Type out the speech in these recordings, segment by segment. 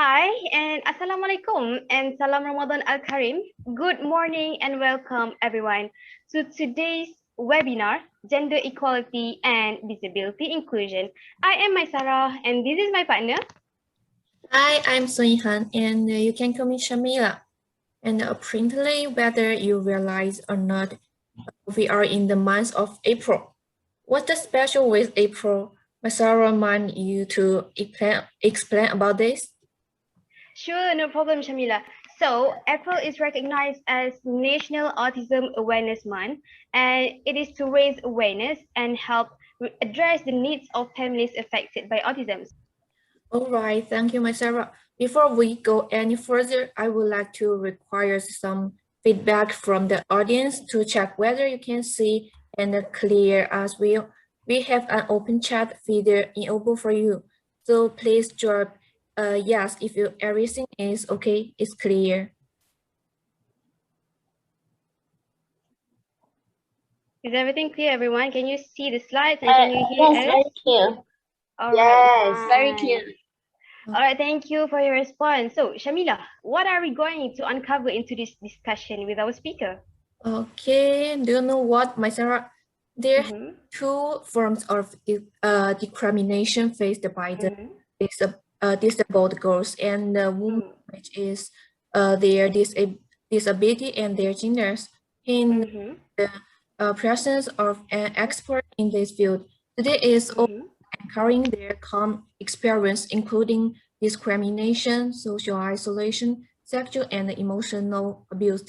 Hi and Assalamualaikum and Salam Ramadan Al Karim. Good morning and welcome everyone to today's webinar, Gender Equality and Disability Inclusion. I am Maisarah and this is my partner. Hi, I'm Soihan and you can call me Shamilah. And apparently, whether you realize or not, we are in the month of April. What's the special with April? Maisarah want you to explain about this? Sure, no problem, Shamila. So, April is recognized as National Autism Awareness Month, and it is to raise awareness and help address the needs of families affected by autism. All right, thank you, Maisarah. Before we go any further, I would like to require some feedback from the audience to check whether you can see and clear as well. We have an open chat feeder enabled for you. So please drop yes if everything is okay, it's clear. Is everything clear, everyone? Can you see the slides and can you hear us? Yes, very clear. All Yes, right, very nice. clear. All right, thank you for your response. So, Shamila, what are we going to uncover into this discussion with our speaker? Okay, do you know what, Maisarah? There are two forms of discrimination faced by the disabled girls and women, which is their disability and their genders. In the presence of an expert in this field, today is encouraging their common experience, including discrimination, social isolation, sexual and emotional abuse.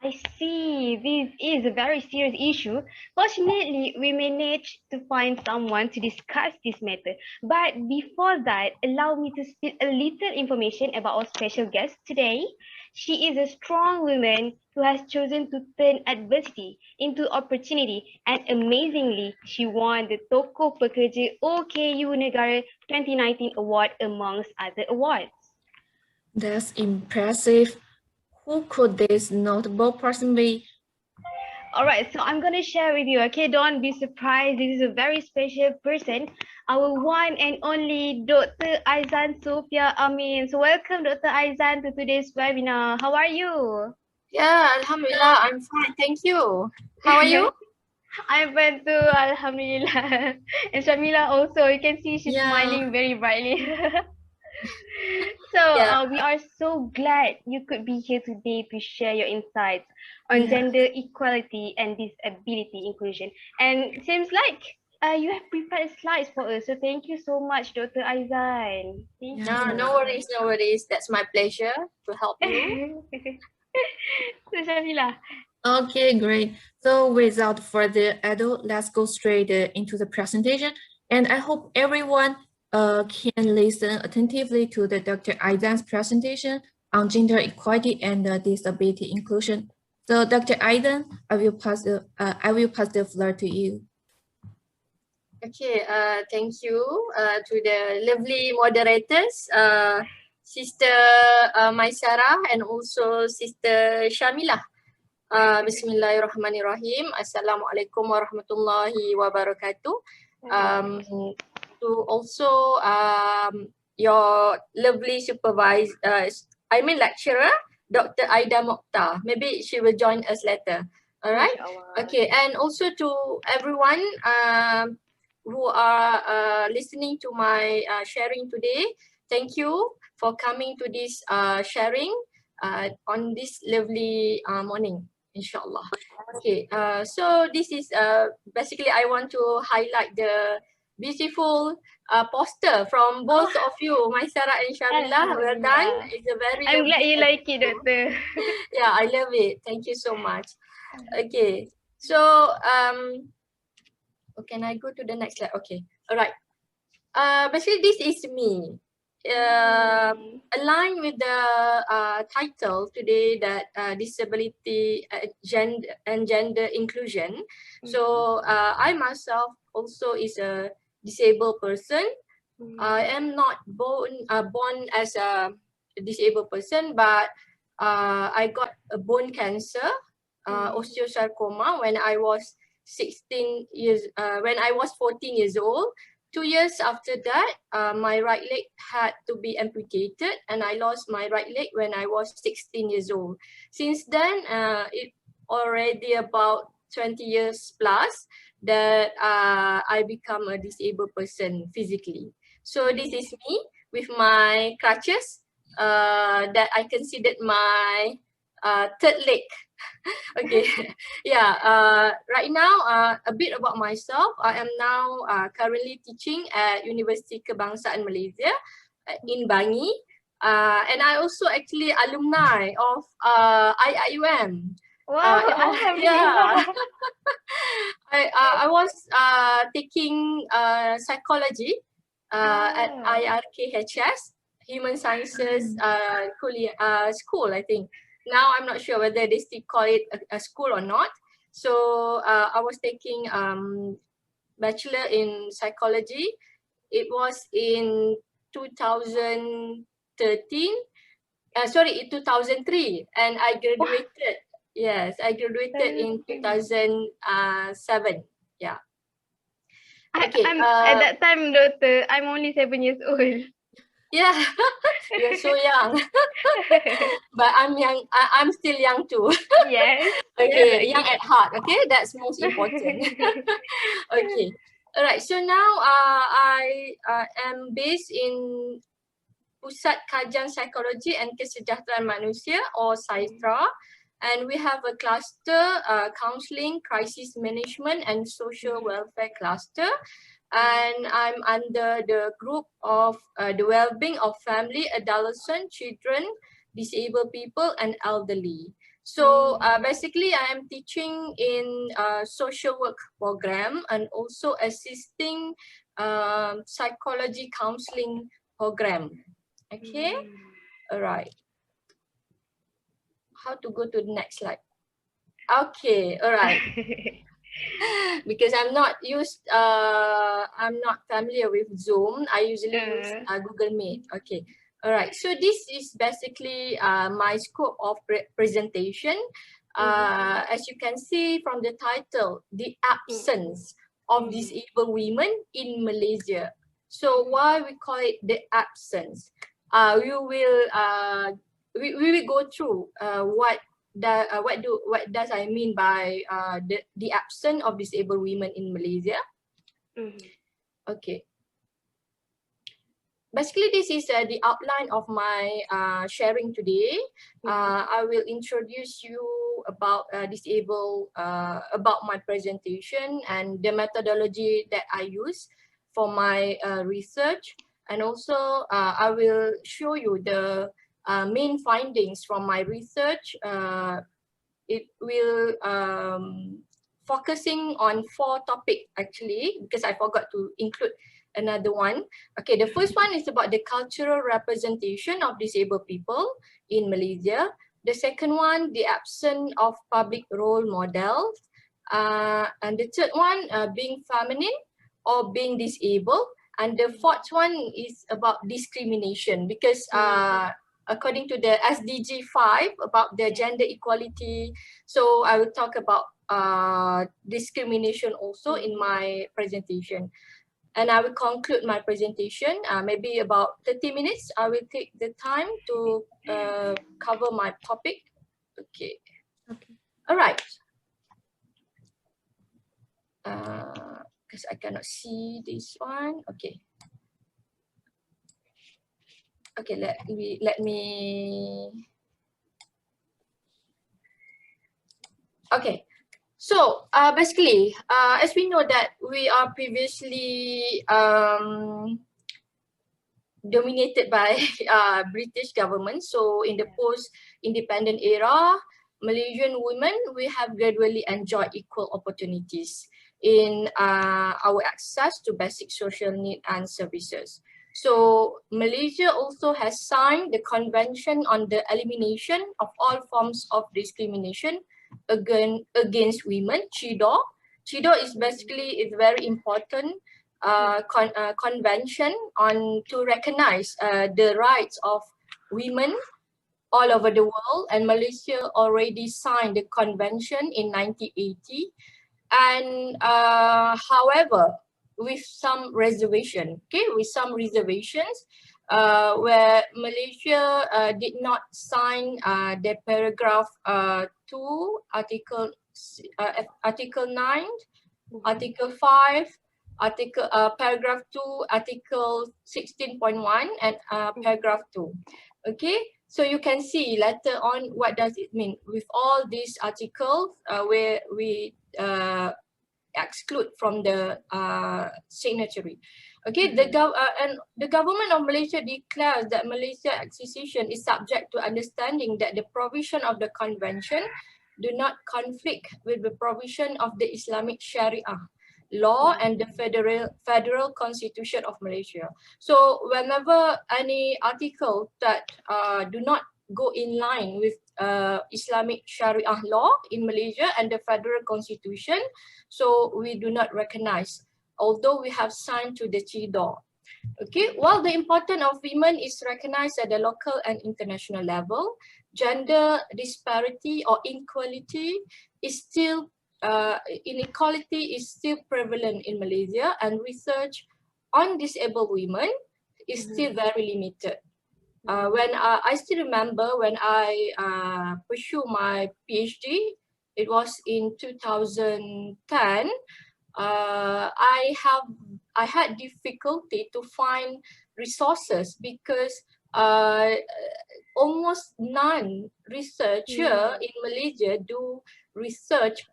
I see. This is a very serious issue. Fortunately, we managed to find someone to discuss this matter. But before that, allow me to spill a little information about our special guest today. She is a strong woman who has chosen to turn adversity into opportunity. And amazingly, she won the Tokoh Pekerja OKU Negara 2019 award amongst other awards. That's impressive. Who could this notable person be? All right, so I'm gonna share with you, okay? Don't be surprised. This is a very special person, our one and only Dr. Aizan Sofia Amin. So welcome, Dr. Aizan, to today's webinar. How are you? Yeah, Alhamdulillah, I'm fine. Thank you. How are you? I'm fine too, Alhamdulillah. And Shamila also, you can see she's smiling very brightly. So we are so glad you could be here today to share your insights on gender equality and disability inclusion. And it seems like you have prepared slides for us. So thank you so much, Dr. Aizan. Thank you. No worries, no worries. That's my pleasure to help you. So Shamila. Okay, great. So without further ado, let's go straight into the presentation. And I hope everyone can listen attentively to the Dr. Aizan's presentation on gender equality and disability inclusion. So Dr. Aizan, I will pass the floor to you. Okay, thank you to the lovely moderators, Sister Maisarah and also Sister Shamilah. Bismillahirrahmanirrahim. Assalamualaikum warahmatullahi wabarakatuh. To also your lovely supervisor, lecturer, Dr. Aida Mokhtar. Maybe she will join us later. All right. Okay, and also to everyone who are listening to my sharing today. Thank you for coming to this sharing on this lovely morning, inshallah. Okay, so this is basically I want to highlight the beautiful poster from both of you, Maisarah and Shamilah. Well done. It's a very I'm glad you like it, Doctor. Yeah, I love it. Thank you so much. Okay, so can I go to the next slide? Okay, all right. Basically, this is me. Aligned with the title today, that disability and gender inclusion. So I myself also is a disabled person. I am not born as a disabled person, but I got a bone cancer, osteosarcoma, when I was 14 years old. 2 years after that, my right leg had to be amputated, and I lost my right leg when I was 16 years old. Since then, it already about 20 years plus that I become a disabled person physically. So this is me with my crutches that I considered my third leg. Okay. Yeah, right now, a bit about myself. I am now currently teaching at Universiti Kebangsaan Malaysia in Bangi. And I also actually alumni of IIUM. Wow, Yeah, alhamdulillah. I was taking psychology at IRKHS, Human Sciences school, I think. Now I'm not sure whether they still call it a school or not. So I was taking bachelor in psychology. It was in 2013. Sorry, in 2003, and I graduated. Yes, I graduated in 2007. Yeah. Okay. I'm at that time, Doctor, I'm only 7 years old. Yeah, you're so young, but I'm young. I'm still young too. Yes. Okay, young at heart. Okay, that's most important. Okay, all right. So now I am based in Pusat Kajian Psikologi and Kesejahteraan Manusia, or SAISTRA, and we have a cluster, counselling, crisis management and social welfare cluster. And I'm under the group of the well-being of family, adolescent, children, disabled people and elderly. So basically I am teaching in social work program and also assisting psychology counselling program. Okay, all right. How to go to the next slide? Okay, all right. Because I'm not familiar with Zoom. I usually use Google Meet. Okay, all right. So this is basically my scope of presentation. As you can see from the title, the absence of disabled women in Malaysia. So why we call it the absence? We will go through what does I mean by the absence of disabled women in Malaysia. Okay. Basically, this is the outline of my sharing today. I will introduce you about about my presentation and the methodology that I use for my research, and also I will show you the main findings from my research. It will focusing on 4 topics actually, because I forgot to include another one. Okay, the first one is about the cultural representation of disabled people in Malaysia. The second one, the absence of public role models. And the third one, being feminine or being disabled. And the fourth one is about discrimination, because according to the SDG 5 about the gender equality. So I will talk about discrimination also in my presentation. And I will conclude my presentation, maybe about 30 minutes. I will take the time to cover my topic. Okay. All right. Because I cannot see this one. Okay. Okay, let me. Okay. So basically, as we know that we are previously dominated by British government. So in the post-independent era, Malaysian women, we have gradually enjoyed equal opportunities in our access to basic social needs and services. So Malaysia also has signed the Convention on the Elimination of All Forms of Discrimination against women, CIDO. CIDO is basically very important convention on to recognize the rights of women all over the world, and Malaysia already signed the convention in 1980. And however, with some reservation, okay, with some reservations, where Malaysia did not sign the paragraph 2, Article 9, Article 5, paragraph 2, Article 16.1 and paragraph 2. Okay, so you can see later on what does it mean with all these articles where we exclude from the signatory. Okay, the government of Malaysia declares that Malaysia accession is subject to understanding that the provision of the convention do not conflict with the provision of the Islamic Sharia law and the federal constitution of Malaysia. So whenever any article that do not go in line with Islamic Sharia law in Malaysia and the federal constitution, so we do not recognize, although we have signed to the CIDO. Okay, while the importance of women is recognized at the local and international level, gender disparity or inequality is still inequality is still prevalent in Malaysia, and research on disabled women is still very limited. When I still remember when I pursue my PhD, it was in 2010. I had difficulty to find resources because almost none researcher in Malaysia do research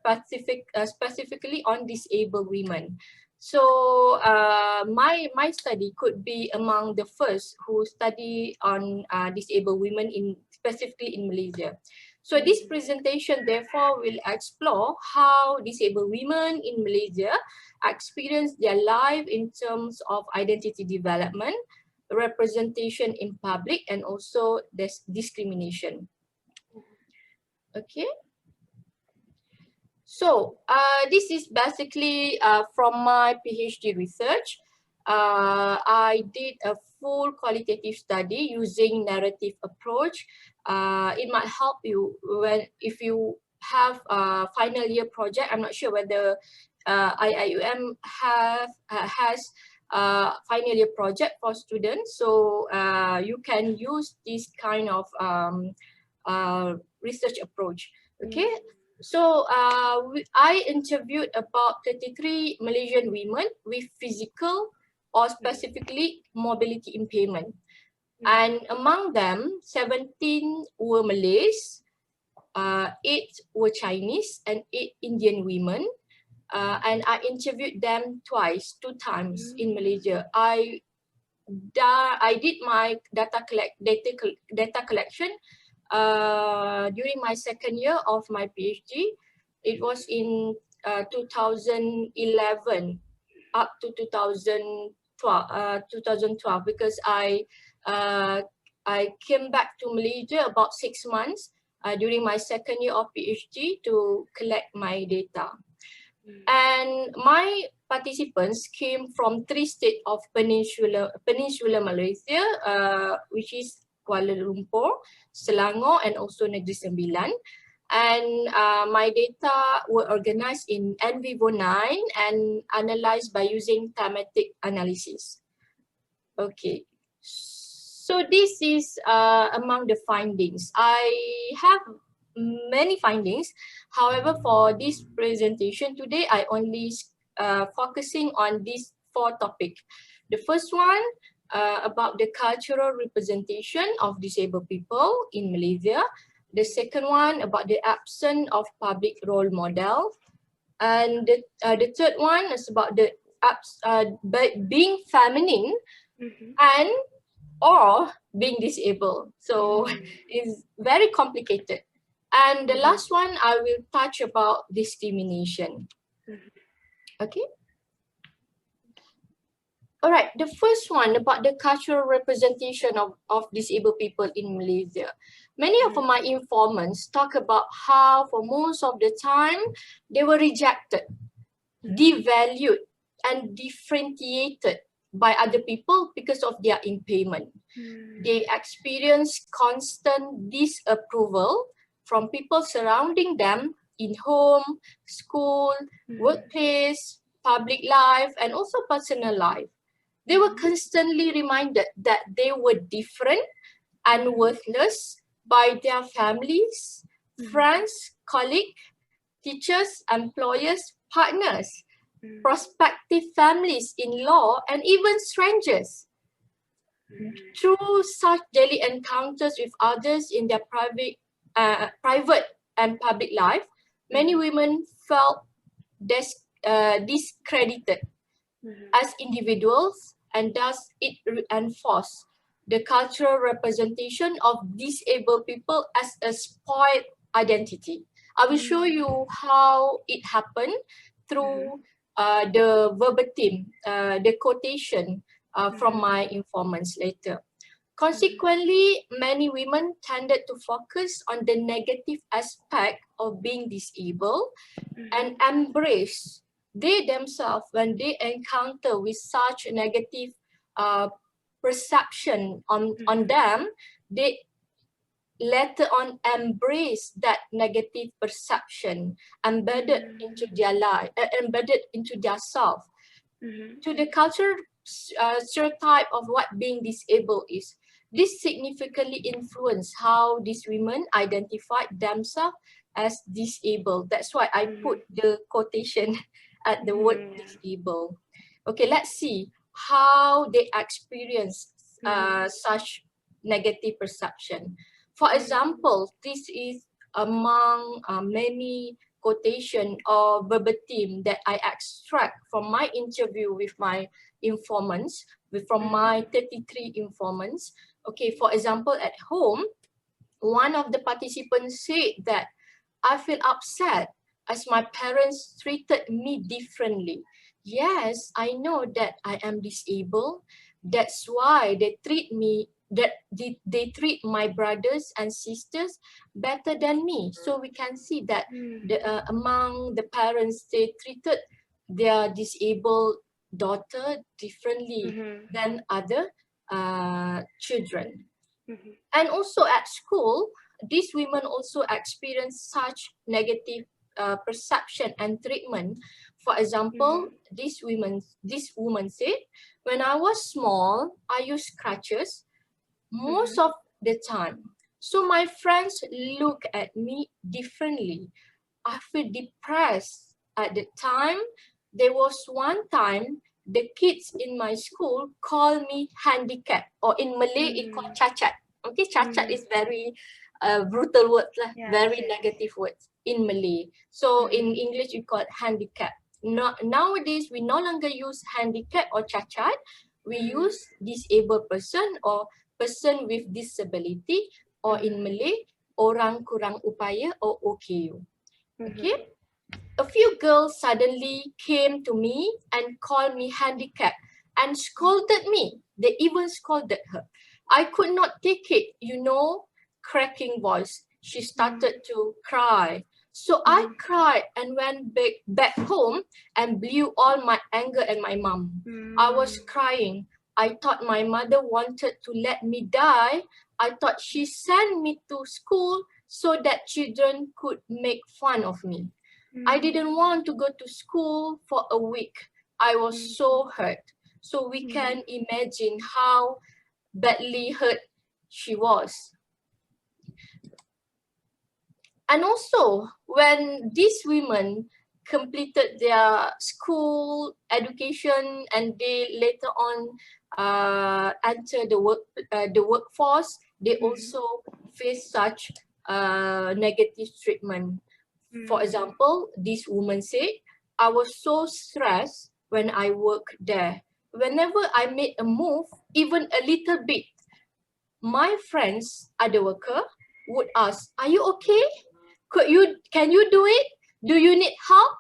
specifically on disabled women. So my study could be among the first who study on disabled women specifically in Malaysia. So this presentation therefore will explore how disabled women in Malaysia experience their life in terms of identity development, representation in public, and also discrimination. Okay. So this is basically from my PhD research. I did a full qualitative study using narrative approach. It might help you if you have a final year project. I'm not sure whether IIUM has final year project for students. So you can use this kind of research approach. Okay. So I interviewed about 33 Malaysian women with physical or specifically mobility impairment. And among them, 17 were Malays, 8 were Chinese, and 8 Indian women. And I interviewed them two times in Malaysia. I did my data collection during my second year of my PhD. It was in 2011 up to 2012 because I came back to Malaysia about 6 months during my second year of PhD to collect my data. And my participants came from 3 states of Peninsular Malaysia, which is Kuala Lumpur, Selangor, and also Negeri Sembilan. And my data were organized in NVivo 9 and analyzed by using thematic analysis. Okay, so this is among the findings. I have many findings. However, for this presentation today, I only focusing on these 4 topics. The first one about the cultural representation of disabled people in Malaysia. The second one about the absence of public role model. And the third one is about the being feminine and or being disabled. So it's very complicated. And the last one, I will touch about discrimination. Okay. All right, the first one about the cultural representation of disabled people in Malaysia. Many of my informants talk about how for most of the time, they were rejected, devalued, and differentiated by other people because of their impairment. They experience constant disapproval from people surrounding them in home, school, workplace, public life, and also personal life. They were constantly reminded that they were different and worthless by their families, friends, colleagues, teachers, employers, partners, prospective families in law, and even strangers. Through such daily encounters with others in their private and public life, many women felt discredited as individuals, and thus it reinforced the cultural representation of disabled people as a spoiled identity. I will show you how it happened through the verbatim, the quotation from my informants later. Consequently, many women tended to focus on the negative aspect of being disabled and embrace they themselves when they encounter with such negative perception on them, they later on embrace that negative perception embedded into their life, embedded into their self. To the cultural stereotype of what being disabled is. This significantly influenced how these women identified themselves as disabled. That's why I put the quotation at the word disabled. Okay, let's see how they experience such negative perception. For example, this is among many quotation or verbatim that I extract from my interview with my informants, from my 33 informants. Okay, for example, at home, one of the participants said that I feel upset as my parents treated me differently. Yes, I know that I am disabled. That's why they treat me, that they treat my brothers and sisters better than me. So we can see that among the parents, they treated their disabled daughter differently than other children. And also at school, these women also experience such negative perception and treatment. For example, this woman said, when I was small, I used crutches most of the time. So my friends look at me differently. I feel depressed at the time. There was one time the kids in my school called me handicapped, or in Malay it called cacat. Okay, cacat is very brutal word, very negative words in Malay. So in English we call it handicap. Nowadays we no longer use handicap or cacat. We use disabled person or person with disability, or in Malay, orang kurang upaya or OKU. Okay, a few girls suddenly came to me and called me handicapped and scolded me. They even scolded her. I could not take it, cracking voice. She started to cry. So I cried and went back home and blew all my anger at my mom. I was crying. I thought my mother wanted to let me die. I thought she sent me to school so that children could make fun of me. I didn't want to go to school for a week. I was so hurt. So we can imagine how badly hurt she was. And also, when these women completed their school education and they later on enter the workforce, they also face such negative treatment. For example, this woman said, I was so stressed when I worked there. Whenever I made a move, even a little bit, my friends, other worker, would ask, are you okay? Can you do it? Do you need help?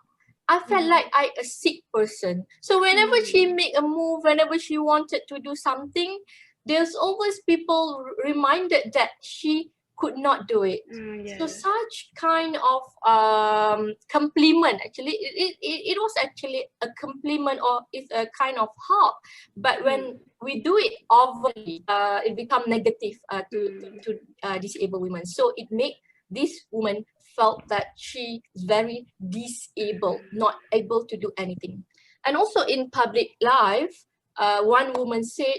I felt like I a sick person. So whenever she make a move, whenever she wanted to do something, there's always people reminded that she could not do it. So such kind of compliment, actually, it was actually a compliment, or it's a kind of help. But when we do it overly, it becomes negative to disabled women. So it make this woman felt that she is very disabled, not able to do anything. And also in public life, one woman said,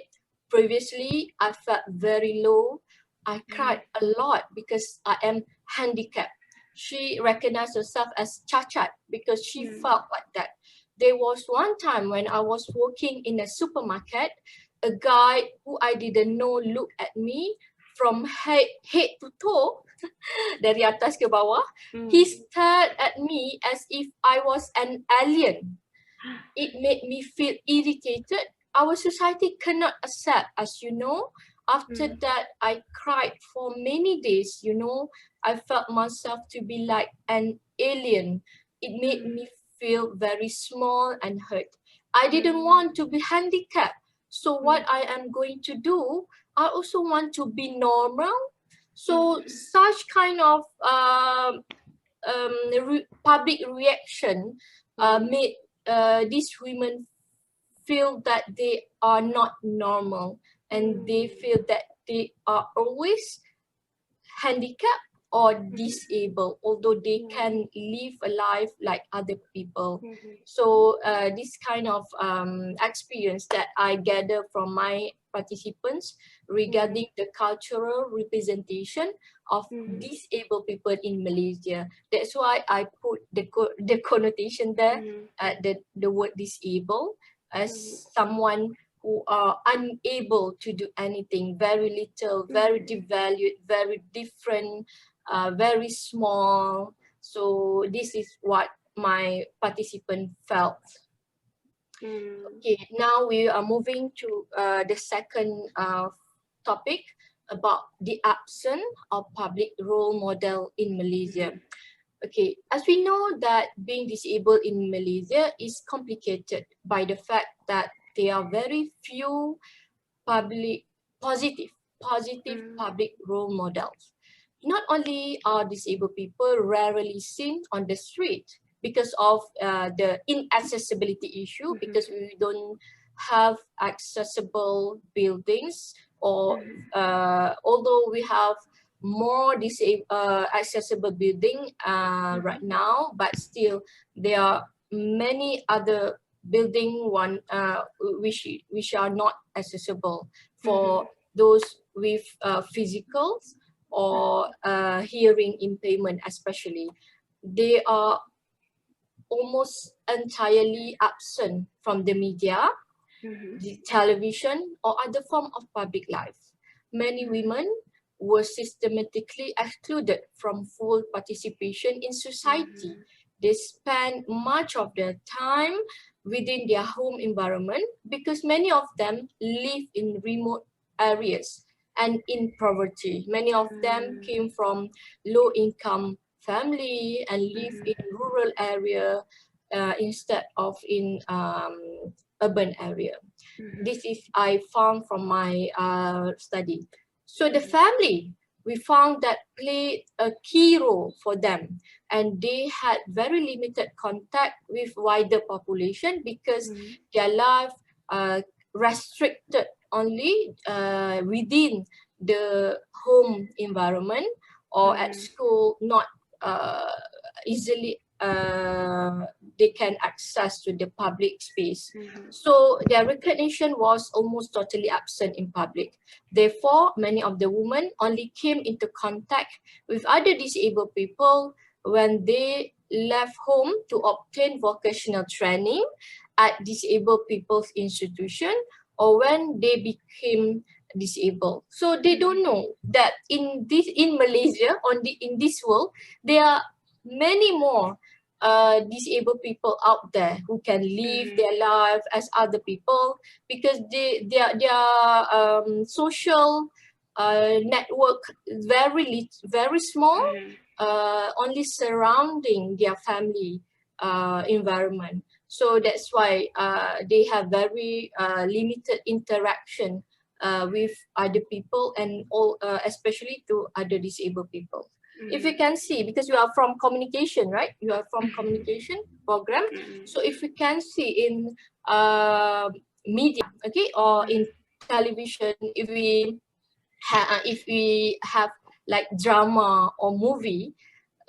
previously I felt very low. I cried a lot because I am handicapped. She recognized herself as cacat because she felt like that. There was one time when I was working in a supermarket, a guy who I didn't know looked at me from head to toe, dari atas ke bawah. He stared at me as if I was an alien. It made me feel irritated. Our society cannot accept, as you know. After that, I cried for many days, you know. I felt myself to be like an alien. It made me feel very small and hurt. I didn't want to be handicapped. So what I am going to do, I also want to be normal. So such kind of public reaction made these women feel that they are not normal and they feel that they are always handicapped or disabled, although they can live a life like other people. So this kind of experience that I gather from my participants regarding the cultural representation of disabled people in Malaysia. That's why I put the connotation there, the word disabled, as someone who are unable to do anything, very little, very devalued, very different, very small. So this is what my participant felt. Okay, now we are moving to the second topic about the absence of public role model in Malaysia. Okay, as we know that being disabled in Malaysia is complicated by the fact that there are very few positive public role models. Not only are disabled people rarely seen on the street because of the inaccessibility issue, because we don't have accessible buildings, or although we have more accessible building right now, but still there are many other building which are not accessible for those with physical or hearing impairment especially. They are almost entirely absent from the media, the television, or other form of public life. Many women were systematically excluded from full participation in society. They spend much of their time within their home environment because many of them live in remote areas and in poverty. Many of them came from low-income family and live in rural area instead of in urban area. This is I found from my study. So the family, we found that played a key role for them, and they had very limited contact with wider population because their life restricted only within the home environment, or at school not easily they can access to the public space. So their recognition was almost totally absent in public. Therefore, many of the women only came into contact with other disabled people when they left home to obtain vocational training at disabled people's institution, or when they became disabled. So they don't know that in Malaysia, in this world, there are many more disabled people out there who can live their life as other people, because their social network is very small, only surrounding their family environment. So that's why they have very limited interaction with other people, and all especially to other disabled people. If you can see, because you are from communication, right? You are from communication program. So if you can see in media, okay, or in television, if we have like drama or movie,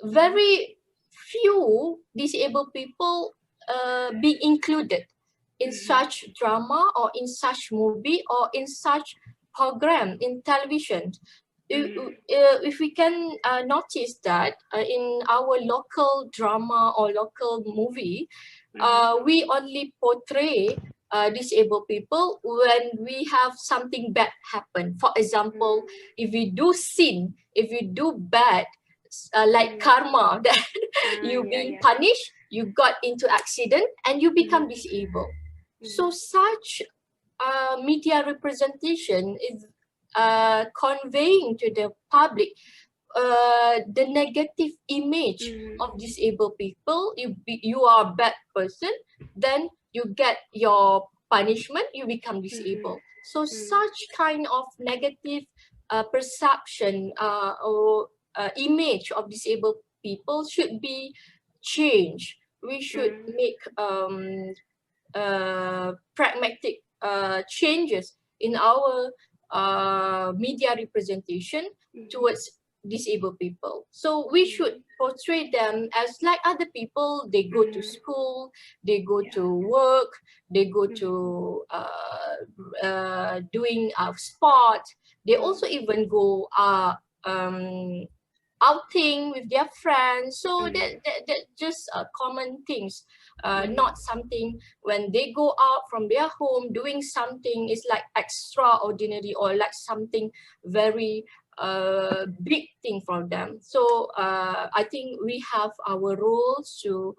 very few disabled people be included. in such drama or in such movie or in such program in television. If we can notice that in our local drama or local movie, we only portray disabled people when we have something bad happen. For example, if we do sin, if we do bad, like karma, that you being punished, you got into accident and you become disabled. So such media representation is conveying to the public the negative image of disabled people. You are a bad person, then you get your punishment, you become disabled. So such kind of negative perception or image of disabled people should be changed. We should make pragmatic changes in our media representation towards disabled people. So we should portray them as like other people. They go to school, they go to work, they go to doing sport. They also even go outing with their friends. So that just common things, not something when they go out from their home doing something is like extraordinary or like something very big thing for them. So I think we have our roles to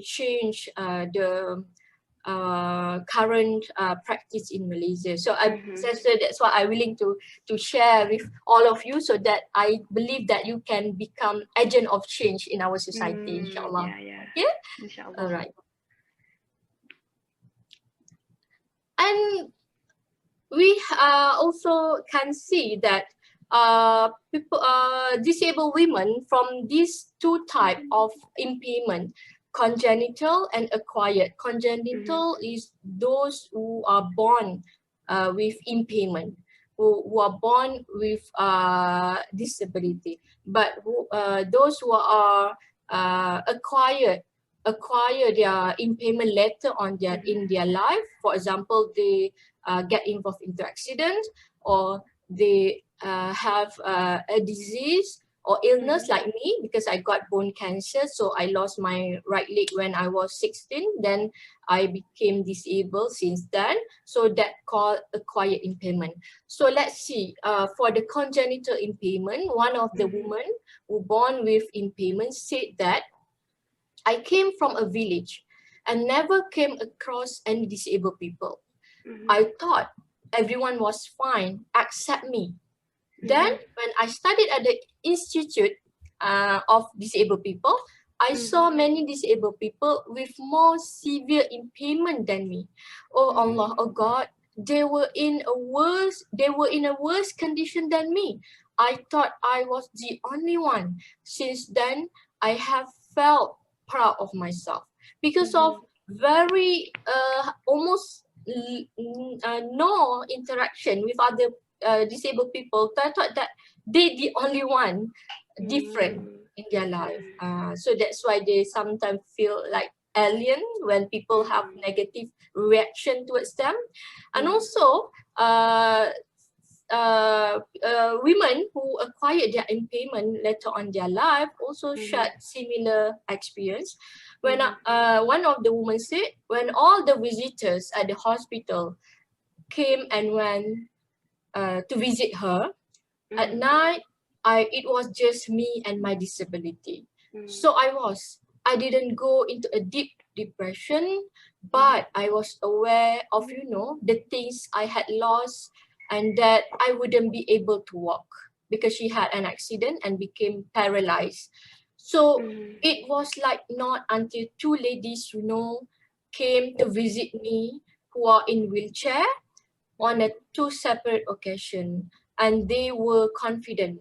change the current practice in Malaysia. So that's why I'm willing to share with all of you, so that I believe that you can become agent of change in our society, inshallah. Yeah? Inshallah. All right. And we also can see that people, disabled women from these two type of impairment, congenital and acquired. Congenital is those who are born with impairment, who are born with disability. But those who are acquire their impairment later on in their life. For example, they get involved into accident, or they have a disease or illness like me, because I got bone cancer. So I lost my right leg when I was 16. Then I became disabled since then. So that called acquired impairment. So let's see, for the congenital impairment, one of the women who born with impairment said that I came from a village and never came across any disabled people. I thought everyone was fine except me. Then when I studied at the Institute of Disabled People, I saw many disabled people with more severe impairment than me. Oh Allah, oh God, they were in a worse condition than me. I thought I was the only one. Since then, I have felt proud of myself because of very almost no interaction with other disabled people. I thought that they the only one different in their life. So that's why they sometimes feel like alien when people have negative reaction towards them. And also women who acquired their impairment later on their life also shared similar experience. When one of the women said, when all the visitors at the hospital came and went to visit her, at night, it was just me and my disability. So I didn't go into a deep depression, but I was aware of, the things I had lost, and that I wouldn't be able to walk because she had an accident and became paralyzed. So it was like not until two ladies, came to visit me who are in wheelchair on two separate occasions, and they were confident.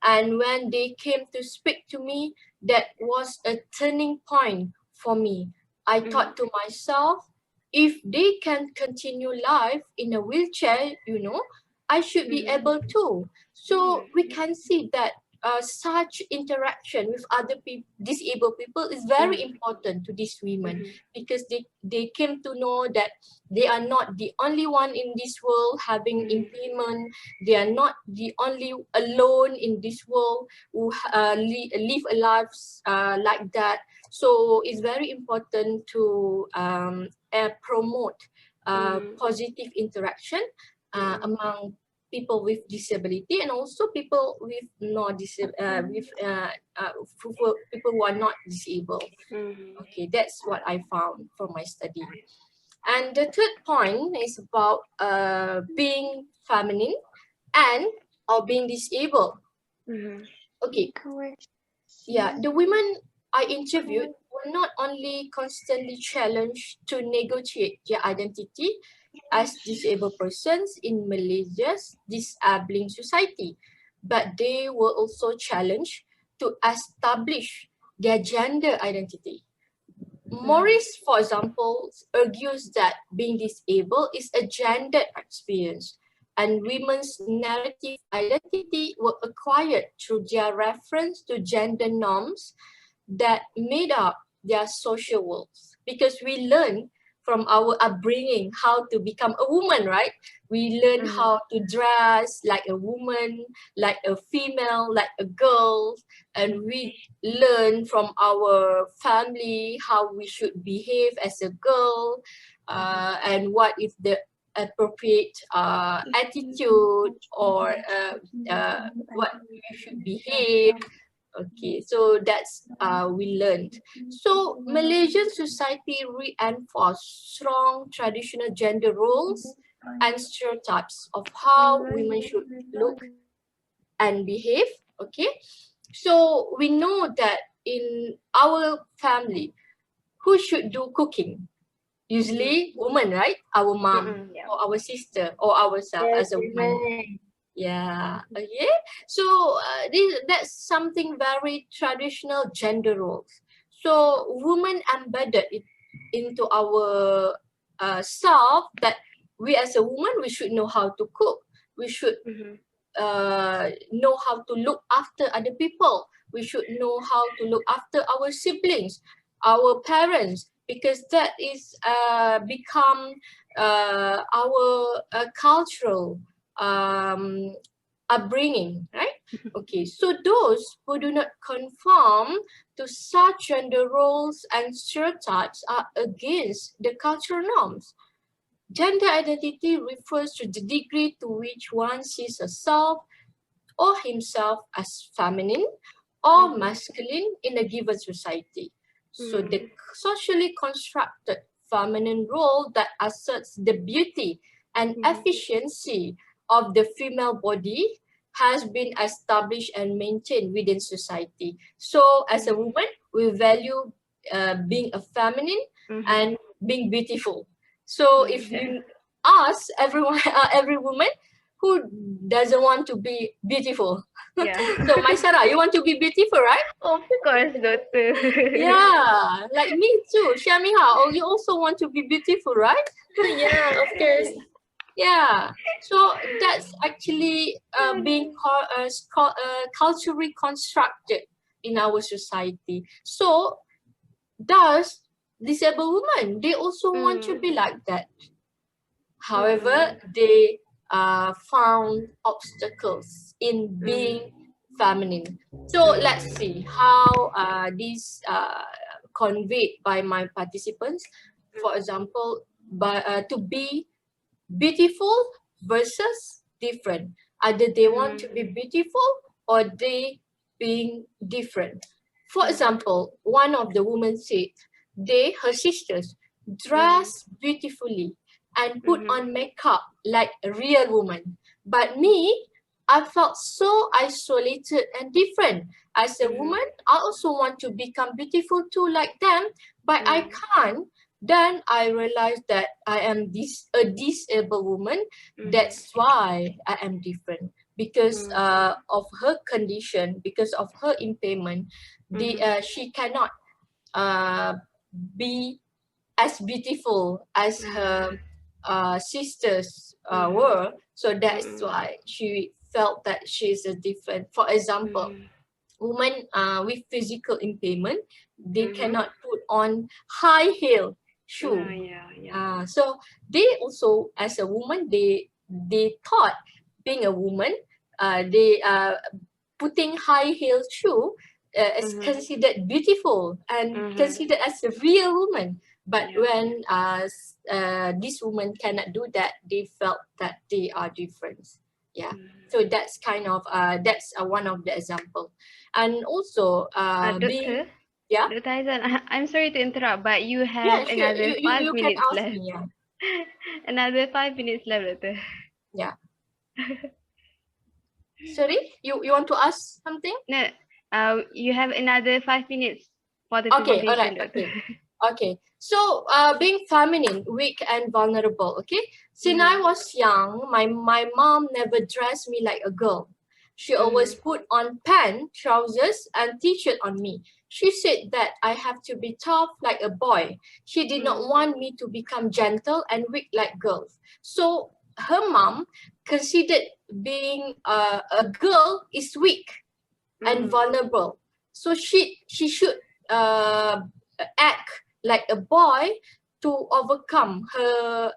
And when they came to speak to me, that was a turning point for me. I thought to myself, if they can continue life in a wheelchair, I should be able to. So we can see that such interaction with other disabled people is very important to these women, because they came to know that they are not the only one in this world having impairment. They are not the only alone in this world who live a life like that. So it's very important to promote positive interaction among people with disability, and also people with people who are not disabled. Okay, that's what I found from my study. And the third point is about being feminine and or being disabled. Okay, yeah, the women I interviewed were not only constantly challenged to negotiate their identity as disabled persons in Malaysia's disabling society, but they were also challenged to establish their gender identity. Morris, for example, argues that being disabled is a gendered experience, and women's narrative identity were acquired through their reference to gender norms that made up their social worlds. Because we learn from our upbringing how to become a woman, right? We learn how to dress like a woman, like a female, like a girl, and we learn from our family how we should behave as a girl, and what is the appropriate attitude, or what we should behave. Okay, so that's we learned. So Malaysian society reinforced strong traditional gender roles and stereotypes of how women should look and behave. Okay, so we know that in our family, who should do cooking? Usually woman, right? Our mom or our sister or ourselves as a woman. Yeah, okay. So that's something very traditional gender roles. So women embedded it into our self that we as a woman, we should know how to cook. We should know how to look after other people. We should know how to look after our siblings, our parents, because that is become our cultural upbringing, right? Okay, so those who do not conform to such gender roles and stereotypes are against the cultural norms. Gender identity refers to the degree to which one sees herself or himself as feminine or masculine in a given society. So the socially constructed feminine role that asserts the beauty and efficiency of the female body has been established and maintained within society. So as a woman, we value being a feminine and being beautiful. So if you ask everyone, every woman, who doesn't want to be beautiful? Yeah. So Maisarah, you want to be beautiful, right? Of course, Doctor. Yeah, like me too. Shamilah, oh, you also want to be beautiful, right? Yeah, of course. Yeah. So that's actually being culturally constructed in our society. So does disabled women, they also want to be like that. However, they found obstacles in being feminine. So let's see how this conveyed by my participants. For example, to be beautiful versus different. Either they want to be beautiful or they being different. For example, one of the women said her sisters, dress beautifully and put on makeup like a real woman. But me, I felt so isolated and different. As a woman, I also want to become beautiful too like them, but I can't. Then I realized that I am a disabled woman. That's why I am different. Because of her condition, because of her impairment, she cannot be as beautiful as her sisters were. So that's why she felt that she's a different. For example, women with physical impairment, they cannot put on high heel shoe. So they also, as a woman, they thought being a woman, they putting high heel shoe is considered beautiful and considered as a real woman. But when this woman cannot do that, they felt that they are different. Yeah. So that's kind of that's one of the example. And also being, Doctor, yeah, Dr. Aizan, I'm sorry to interrupt, but you yeah, have sure, another you five can minutes ask left. me. Yeah, Another 5 minutes left, Doctor. yeah. Sorry, you want to ask something? No, you have another 5 minutes for the Okay, all right, presentation, Doctor. okay. Okay, so being feminine, weak and vulnerable, okay? Since I was young, my mom never dressed me like a girl. She always put on pants, trousers and t-shirt on me. She said that I have to be tough like a boy. She did not want me to become gentle and weak like girls. So her mom considered being a girl is weak and vulnerable. So she should act like a boy to overcome her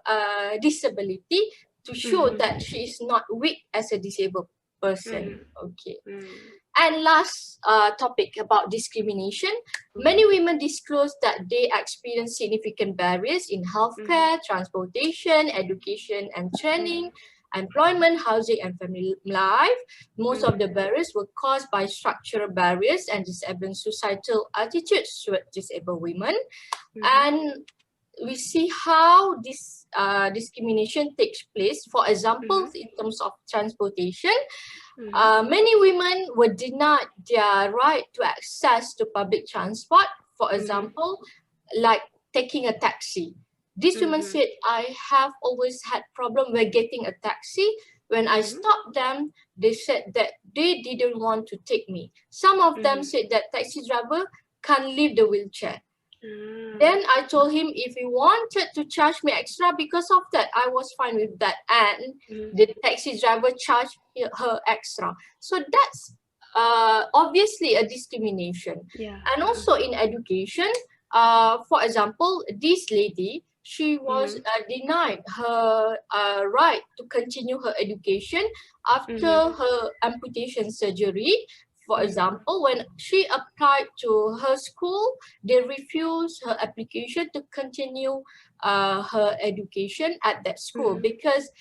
disability, to show that she is not weak as a disabled person. Okay. And last topic about discrimination. Many women disclose that they experience significant barriers in healthcare, transportation, education and training, employment, housing and family life. Most of the barriers were caused by structural barriers and disabling societal attitudes toward disabled women. And we see how this discrimination takes place. For example, in terms of transportation, many women were denied their right to access to public transport. For example, like taking a taxi. This woman said, I have always had problem with getting a taxi. When I stopped them, they said that they didn't want to take me. Some of them said that taxi driver can't leave the wheelchair. Then I told him if he wanted to charge me extra because of that, I was fine with that. And the taxi driver charged her extra. So that's obviously a discrimination. And also in education, for example, this lady, she was denied her right to continue her education after her amputation surgery. For example, when she applied to her school, they refused her application to continue her education at that school because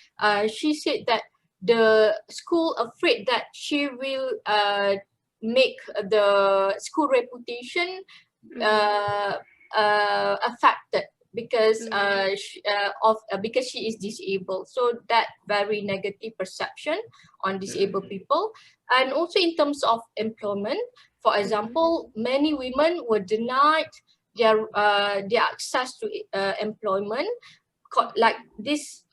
she said that the school afraid that she will make the school reputation affected because because she is disabled. So that very negative perception on disabled people. And also in terms of employment, for example, many women were denied their access to employment. Like this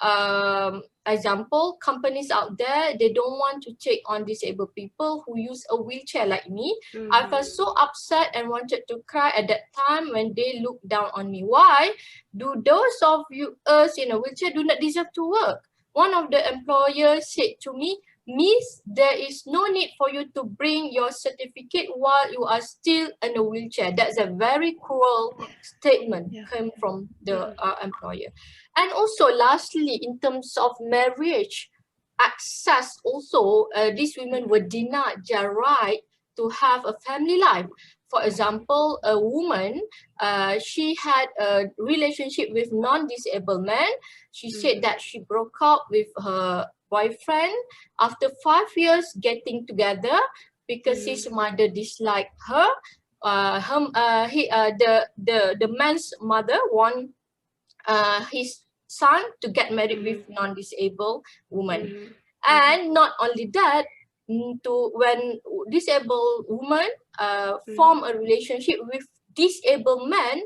example, companies out there, they don't want to take on disabled people who use a wheelchair like me. I felt so upset and wanted to cry at that time when they looked down on me. Why do those of us in a wheelchair do not deserve to work? One of the employers said to me, Miss, there is no need for you to bring your certificate while you are still in a wheelchair. That's a very cruel statement came from the employer. And also lastly, in terms of marriage access, also these women were denied their right to have a family life. For example, a woman, she had a relationship with non-disabled man. She said that she broke up with her boyfriend after 5 years getting together because his mother disliked her. The man's mother want his son to get married with non-disabled woman. And not only that, when disabled woman form a relationship with disabled man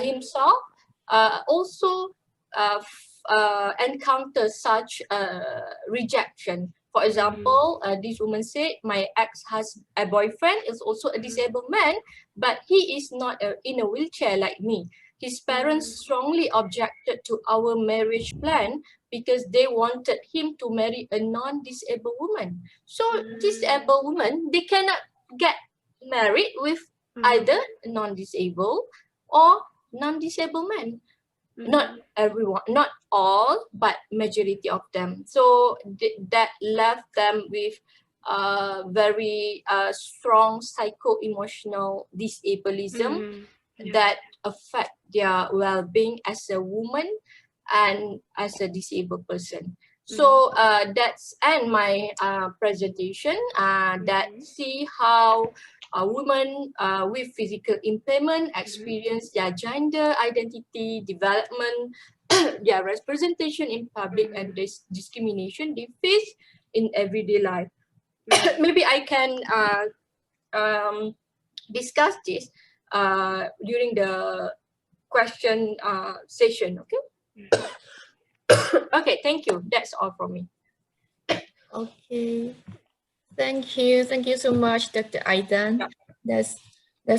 himself, also encounter such rejection. For example, this woman said, my boyfriend is also a disabled man, but he is not in a wheelchair like me. His parents strongly objected to our marriage plan because they wanted him to marry a non-disabled woman. So disabled women, they cannot get married with either non-disabled or non-disabled man. Not everyone, not all, but majority of them. So that left them with very strong psycho-emotional disableism that affect their well-being as a woman and as a disabled person. So that's end my presentation that see how women with physical impairment experience their gender identity development, their representation in public, and this discrimination they face in everyday life. Maybe I can discuss this during the question session. Okay. Okay, thank you. That's all from me. Okay. Thank you so much, Dr. Aizan. That's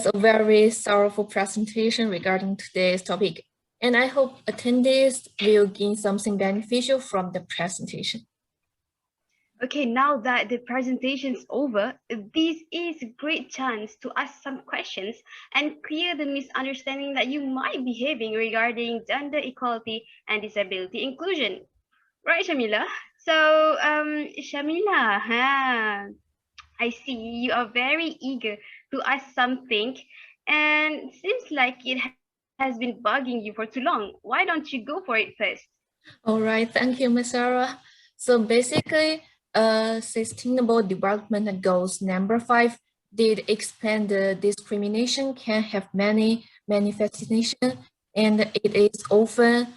a very sorrowful presentation regarding today's topic. And I hope attendees will gain something beneficial from the presentation. Okay, now that the presentation is over, this is a great chance to ask some questions and clear the misunderstanding that you might be having regarding gender equality and disability inclusion. Right, Shamilah? So, Shamilah, I see you are very eager to ask something, and seems like it has been bugging you for too long. Why don't you go for it first? All right, thank you, Maisarah. So basically, Sustainable Development Goals number 5 did explain the discrimination can have many manifestations, and it is often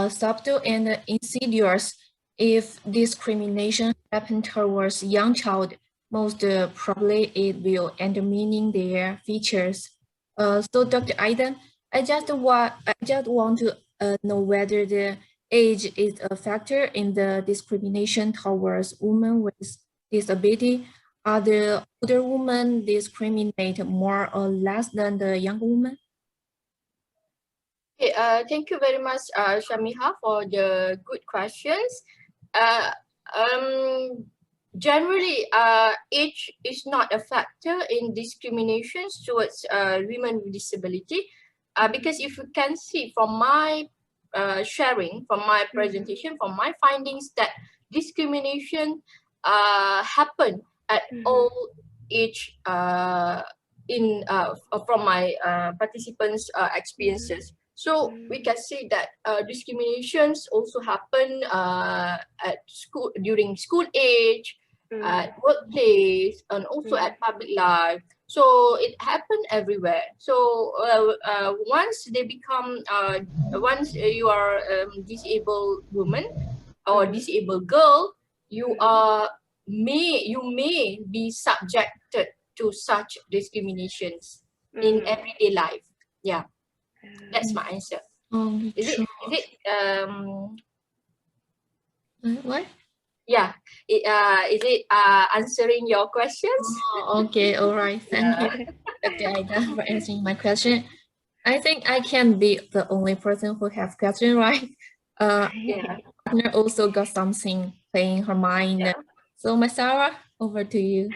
subtle and insidious. If discrimination happens towards young child, most probably it will undermining their features. So Dr. Aizan, I just want to know whether the age is a factor in the discrimination towards women with disability. Are the older women discriminated more or less than the younger women? Okay, thank you very much, Shamiha, for the good questions. Generally, age is not a factor in discriminations towards women with disability, because if you can see from my sharing, from my presentation, from my findings, that discrimination happen at all age from my participants' experiences. So we can see that discriminations also happen at school, during school age, at workplace, and also at public life. So it happened everywhere. So once they become, once you are disabled woman or disabled girl, you may be subjected to such discriminations in everyday life. Yeah. That's my answer. Is it what? Yeah. Is it answering your questions? Oh, okay, all right. Thank you, Dr. Aida, for answering my question. I think I can be the only person who have question, right? Yeah. Partner also got something playing her mind. Yeah. So Maisarah, over to you.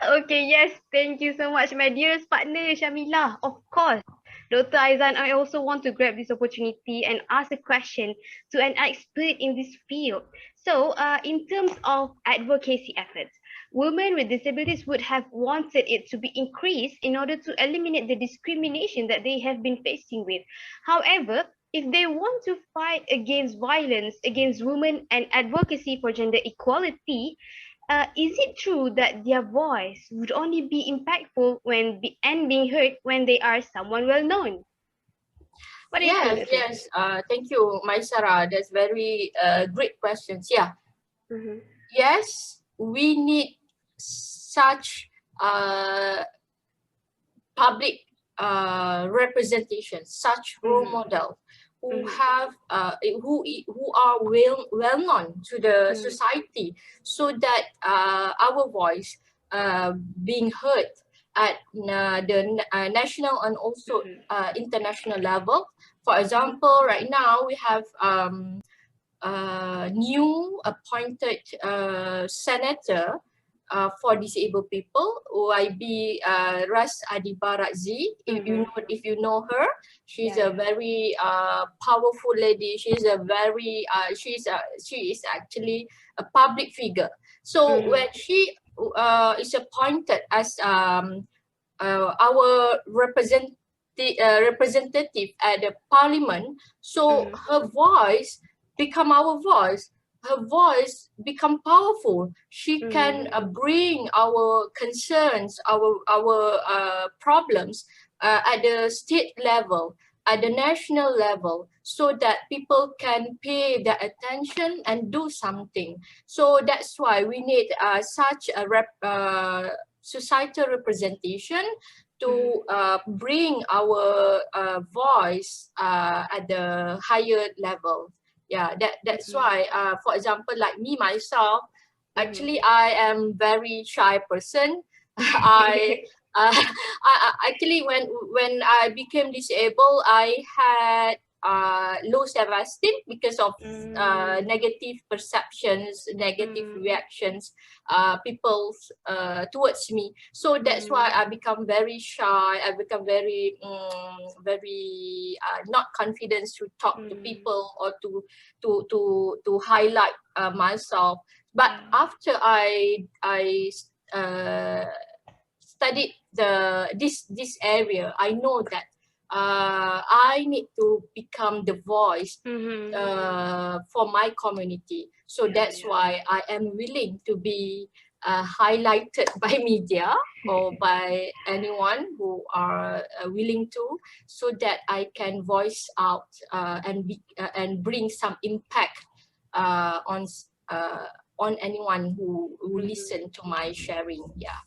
Okay, yes, thank you so much, my dearest partner, Shamilah. Of course, Dr. Aizan, I also want to grab this opportunity and ask a question to an expert in this field. So, in terms of advocacy efforts, women with disabilities would have wanted it to be increased in order to eliminate the discrimination that they have been facing with. However, if they want to fight against violence against women and advocacy for gender equality, is it true that their voice would only be impactful and being heard when they are someone well known? What do you think? Yes. Thank you, Maisarah. That's very great questions. Yeah. Yes, we need such public representation, such role model who have who are well known to the society, so that our voice being heard at the national and also international level. For example, right now we have new appointed senator for disabled people, YB Ras Adiba Razzi. If you know her, she's a very powerful lady. She's a very she is actually a public figure. So when she is appointed as our representative at the parliament, so her voice become our voice. Her voice become powerful. She can bring our concerns, our problems at the state level, at the national level, so that people can pay their attention and do something. So that's why we need such a societal representation to bring our voice at the higher level. Yeah, that's why, for example, like me myself, actually I am very shy person. Actually when I became disabled, I had low self-esteem because of negative perceptions, negative reactions, people towards me. So that's why I become very shy. I become very not confident to talk to people or to highlight myself. But after I studied this area, I know that I need to become the voice for my community. So that's why I am willing to be highlighted by media or by anyone who are willing to, so that I can voice out and bring some impact on anyone who listen to my sharing. Yeah.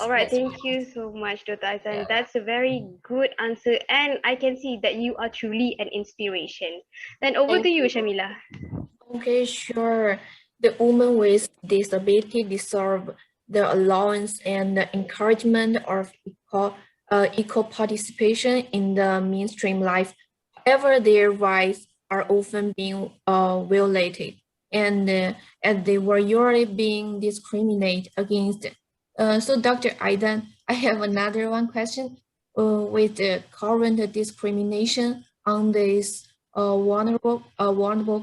All right, That's thank you so much, Dr. Aizan. yeah. That's a very good answer, and I can see that you are truly an inspiration. Then over to Thank you, you. Shamilah. Okay, sure. The women with disability deserve the allowance and the encouragement of equal participation in the mainstream life. However, their rights are often being violated, and they were usually being discriminated against. So, Dr. Aidan, I have another one question. With the current discrimination on this vulnerable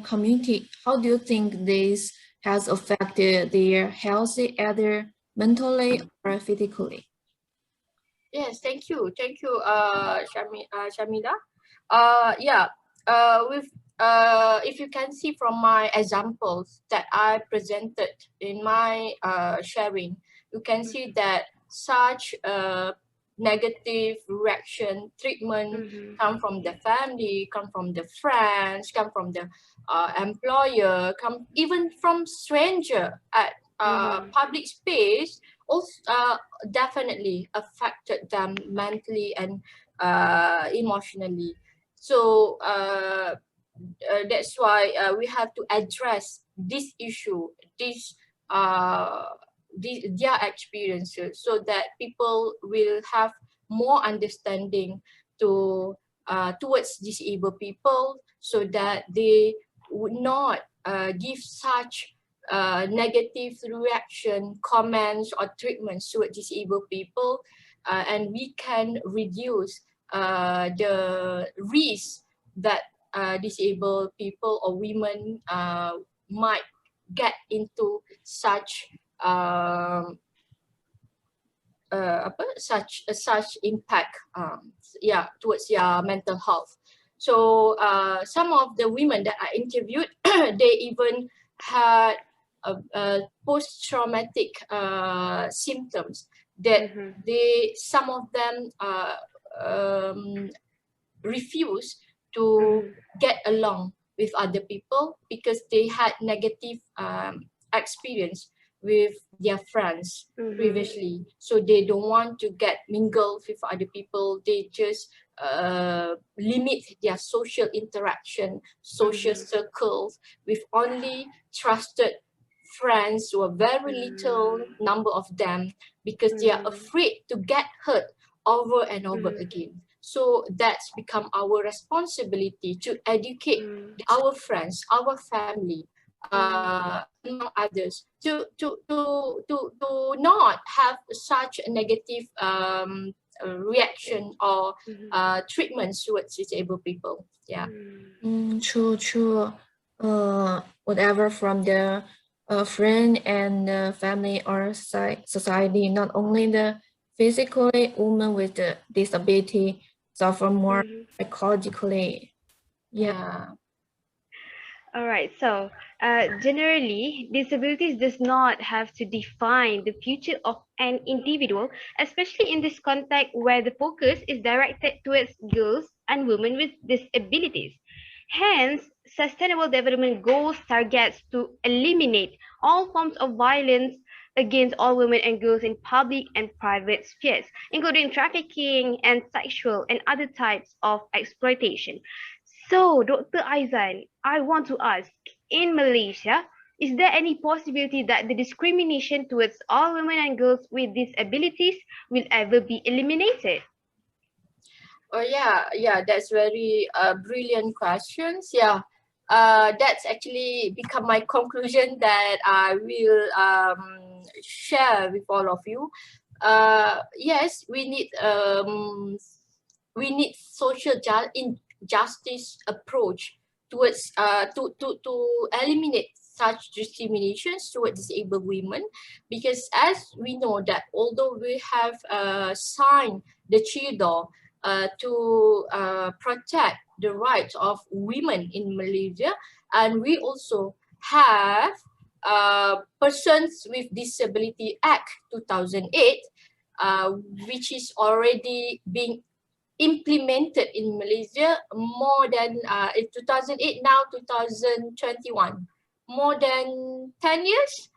community, how do you think this has affected their health, either mentally or physically? Yes, thank you, Shamilah. Yeah, with if you can see from my examples that I presented in my sharing, you can see that such negative reaction treatment come from the family, come from the friends, come from the employer, come even from stranger at public space. Also, definitely affected them mentally and emotionally. So that's why we have to address this issue, their experiences, so that people will have more understanding towards disabled people, so that they would not give such negative reaction, comments or treatments towards disabled people, and we can reduce the risk that disabled people or women might get into such such impact towards their mental health. So some of the women that I interviewed, they even had post-traumatic symptoms that some of them refuse to get along with other people because they had negative experience with their friends previously. So they don't want to get mingled with other people. They just limit their social interaction, social circles with only trusted friends, who are very little number of them, because they are afraid to get hurt over and over again. So that's become our responsibility to educate our friends, our family, among others, to not have such a negative reaction or treatments towards disabled people. Yeah. True. Whatever from the friend and family or society, not only the physically women with the disability suffer more psychologically. Yeah. All right, so generally, disabilities does not have to define the future of an individual, especially in this context where the focus is directed towards girls and women with disabilities. Hence, Sustainable Development Goals targets to eliminate all forms of violence against all women and girls in public and private spheres, including trafficking and sexual and other types of exploitation. So, Dr. Aizan, I want to ask, in Malaysia, is there any possibility that the discrimination towards all women and girls with disabilities will ever be eliminated? Oh yeah, that's very brilliant questions. Yeah, that's actually become my conclusion that I will share with all of you. Yes, we need social justice approach towards to eliminate such discriminations towards disabled women, because as we know that although we have signed the CEDAW to protect the rights of women in Malaysia, and we also have Persons with Disability Act 2008, which is already being implemented in Malaysia more than in 2008, now 2021, more than 10 years.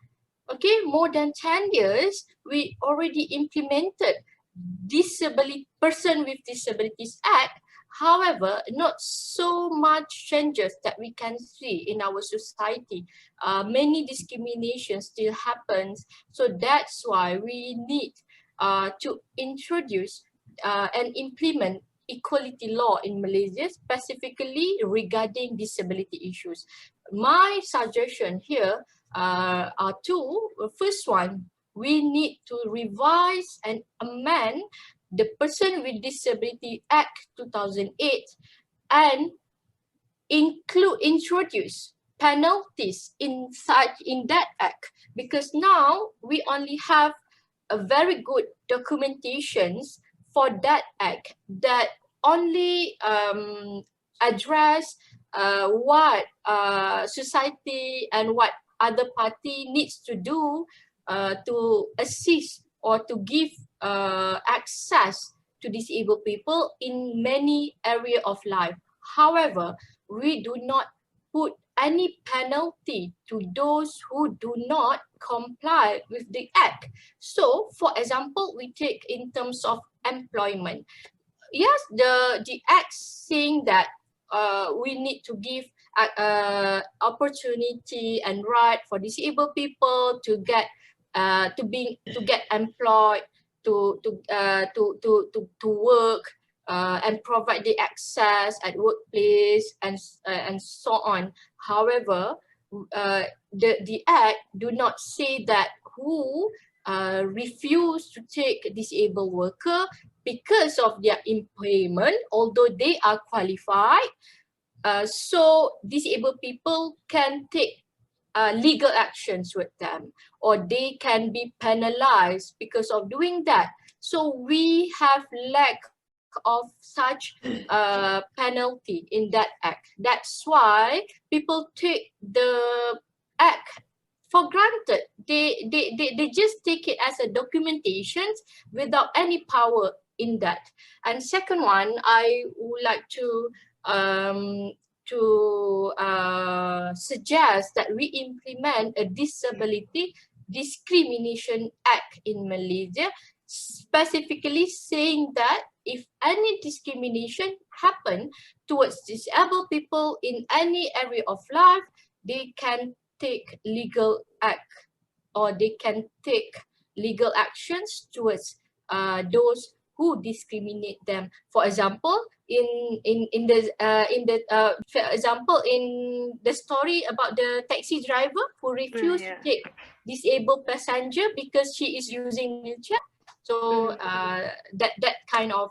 Okay, more than 10 years, we already implemented Person with Disabilities Act. However, not so much changes that we can see in our society. Many discriminations still happens. So that's why we need to introduce and implement equality law in Malaysia, specifically regarding disability issues. My suggestion here are two. First one, we need to revise and amend the Person with Disability Act 2008 and introduce penalties in that act, because now we only have a very good documentations for that act that only address what society and what other party needs to do to assist or to give access to disabled people in many areas of life. However, we do not put any penalty to those who do not comply with the act. So, for example, we take in terms of employment. Yes, the act saying that we need to give opportunity and right for disabled people to get employed, to work and provide the access at workplace and so on. However, the act do not say that who refuse to take disabled worker because of their impairment, although they are qualified. So disabled people can take legal actions with them, or they can be penalized because of doing that. So we have lack of such penalty in that act. That's why people take the act for granted. They just take it as a documentation without any power in that. And second one, I would like to suggest that we implement a Disability Discrimination Act in Malaysia, specifically saying that if any discrimination happen towards disabled people in any area of life, they can take legal act, or they can take legal actions towards those who discriminate them. For example, for example, in the story about the taxi driver who refused to take disabled passenger because she is using wheelchair. So that kind of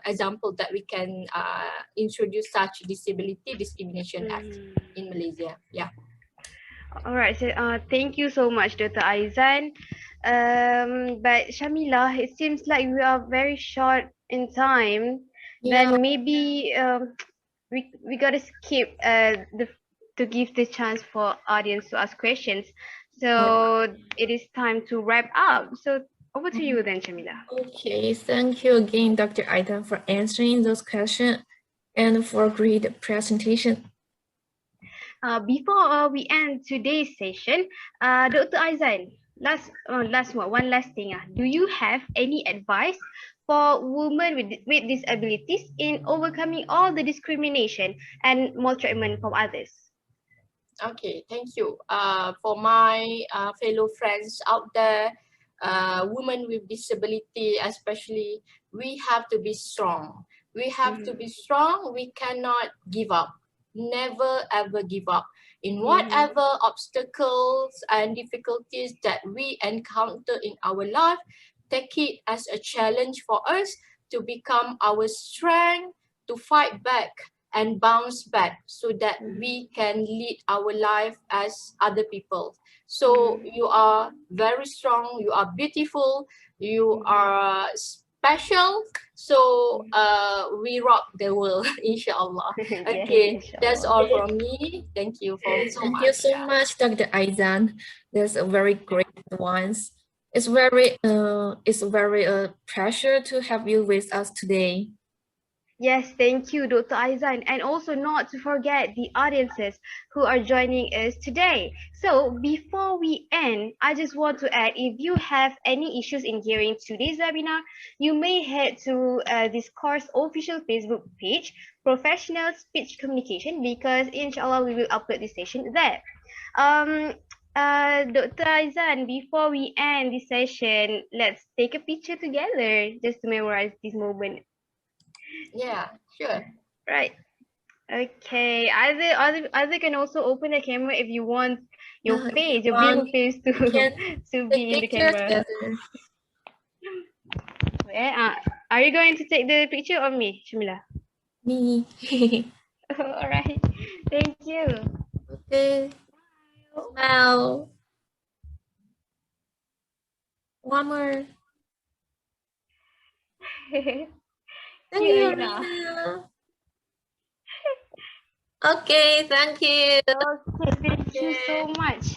example that we can introduce such disability discrimination act in Malaysia. Yeah. All right. So, thank you so much, Dr. Aizan. But Shamilah, it seems like we are very short in time. Yeah. Then maybe we gotta skip to give the chance for audience to ask questions. So it is time to wrap up. So over to you then, Shamilah. Okay, thank you again, Dr. Aizan, for answering those questions and for a great presentation. Before we end today's session, Dr. Aizan, one last thing. Do you have any advice for women with disabilities in overcoming all the discrimination and maltreatment from others? Okay, thank you. For my fellow friends out there, women with disability especially, we have to be strong. We have to be strong. We cannot give up. Never ever give up. In whatever obstacles and difficulties that we encounter in our life, take it as a challenge for us to become our strength, to fight back and bounce back so that we can lead our life as other people. So you are very strong, you are beautiful, you are special. So we rock the world, inshallah. Okay, that's all from me. Thank you so much. Thank you so much, Dr. Aizan. That's a very great advice. It's very pleasure to have you with us today. Yes, thank you, Dr. Aizan, and also not to forget the audiences who are joining us today. So before we end, I just want to add, if you have any issues in hearing today's webinar, you may head to this course official Facebook page, Professional Speech Communication, because inshallah we will upload this session there. Dr. Aizan, before we end this session, let's take a picture together just to memorize this moment. Yeah, sure. Right. Okay. Either can also open the camera if you want your face, your beautiful face to be in the camera. Are you going to take the picture of me, Shamilah? Me. All right. Thank you. Okay. Smile. One more. Thank you, Rina. Okay, thank you. Okay, thank you so much.